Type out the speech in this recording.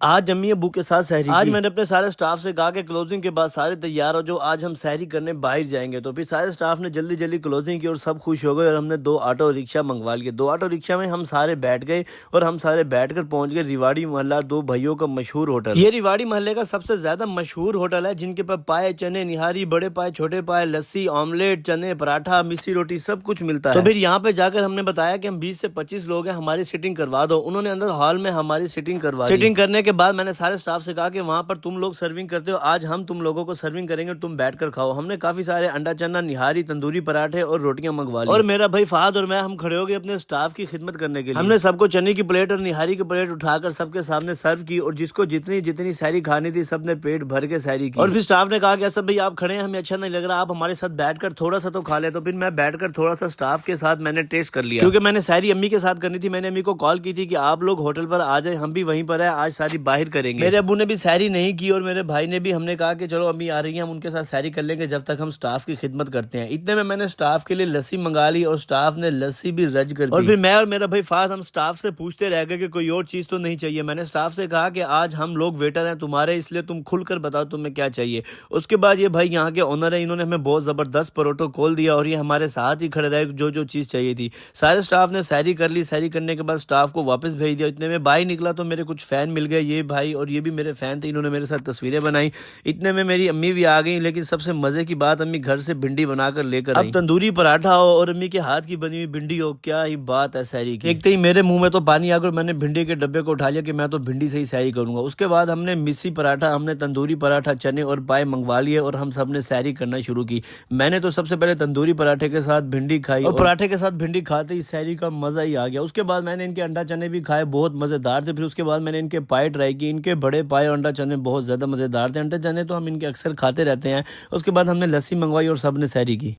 आज अम्मी अबू के साथ सहरी आज मैंने अपने सारे स्टाफ से कहा कि क्लोजिंग के बाद सारे तैयार हो जो आज हम सहरी करने बाहर जाएंगे। तो फिर सारे स्टाफ ने जल्दी जल्दी क्लोजिंग की और सब खुश हो गए और हमने 2 ऑटो रिक्शा मंगवा लिए। 2 ऑटो रिक्शा में हम सारे बैठ गए और हम सारे बैठकर पहुंच गए रिवाड़ी मोहल्ला, 2 भाइयों का मशहूर होटल। ये रिवाड़ी मोहल्ले का सबसे ज्यादा मशहूर होटल है, जिनके पास पाए, चने, निहारी, बड़े पाए, छोटे पाए, लस्सी, ऑमलेट, चने, पराठा, मिस्सी रोटी सब कुछ मिलता है। तो फिर यहाँ पे जाकर हमने बताया कि हम 20 से 25 लोग हैं, हमारी सीटिंग करवा दो। उन्होंने अंदर हॉल में हमारी सीटिंग करवा दी। सीटिंग करने के बाद मैंने सारे स्टाफ से कहा कि वहां पर तुम लोग सर्विंग करते हो, आज हम तुम लोगों को सर्विंग करेंगे, तुम बैठकर खाओ। हमने काफी सारे अंडा चना, निहारी, तंदूरी पराठे और रोटियां मंगवा ली। और मेरा भाई फहद और मैं हम खड़े हो गए अपने स्टाफ की खिदमत करने के लिए। हमने सबको चने की प्लेट और निहारी की प्लेट उठाकर सबके सामने सर्व की और जिसको जितनी जितनी सहरी खानी थी सबने पेट भर के सहरी की। और फिर स्टाफ ने कहा कि असद भाई आप खड़े हैं, हमें अच्छा नहीं लग रहा, आप हमारे साथ बैठकर थोड़ा सा तो खा ले। तो फिर मैं बैठकर थोड़ा सा स्टाफ के साथ मैंने टेस्ट कर लिया, क्योंकि मैंने सहरी अम्मी के साथ करनी थी। मैंने अम्मी को कॉल की थी कि आप लोग होटल पर आ जाए, हम भी वहीं पर है, आज सारी बाहर करेंगे। मेरे अब्बू ने भी सहरी नहीं की और मेरे भाई ने भी, हमने कहा कि चलो अम्मी आ रही हैं, हम उनके साथ सहरी कर लेंगे जब तक हम स्टाफ की खिदमत करते हैं। इतने में मैंने स्टाफ के लिए लस्सी मंगा ली और स्टाफ ने लस्सी भी रज कर दी। और फिर मैं और मेरा भाई फाद हम स्टाफ से पूछते रह गए कि कोई और चीज तो नहीं चाहिए। मैंने स्टाफ से कहा कि आज हम लोग वेटर हैं तुम्हारे, इसलिए तुम खुलकर बताओ तुम्हें क्या चाहिए। उसके बाद ये भाई यहाँ के ओनर है, इन्होंने हमें बहुत जबरदस्त परोठो खोल दिया और ये हमारे साथ ही खड़े रहे जो जो चीज चाहिए थी। सारे स्टाफ ने सहरी कर ली। सहरी करने के बाद स्टाफ को वापस भेज दिया। इतने में बाहर निकला तो मेरे कुछ फैन मिल गए, ये भाई और ये भी मेरे फैन थे, इन्होंने मेरे साथ तस्वीरें बनाई। इतने में मेरी अम्मी भी आ गई, लेकिन सबसे मजे की बात, अम्मी घर से भिंडी बनाकर लेकर आई। अब तंदूरी पराठा हो और अम्मी के हाथ की बनी हुई भिंडी हो, क्या ही बात है सहरी की। देखते ही मेरे मुंह में तो पानी आकर मैंने भिंडी के डब्बे को उठा लिया कि मैं तो भिंडी से ही सहरी करूंगा। उसके बाद हमने मिस्सी पराठा, हमने तंदूरी पराठा, चने और पाए मंगवा लिए और हम सब ने सहरी करना शुरू की। मैंने तो सबसे पहले तंदूरी पराठे के साथ भिंडी खाई और पराठे के साथ भिंडी खाते ही सहरी का मजा ही आ गया। उसके बाद मैंने इनके अंडा चने भी खाए, बहुत मजेदार थे। फिर उसके बाद मैंने इनके पाए ट्राई किए, इनके बड़े पाए और अंडा चने बहुत ज्यादा मजेदार थे। अंडा चने तो हम इनके अक्सर खाते रहते हैं। उसके बाद हमने लस्सी मंगवाई और सबने सहरी की।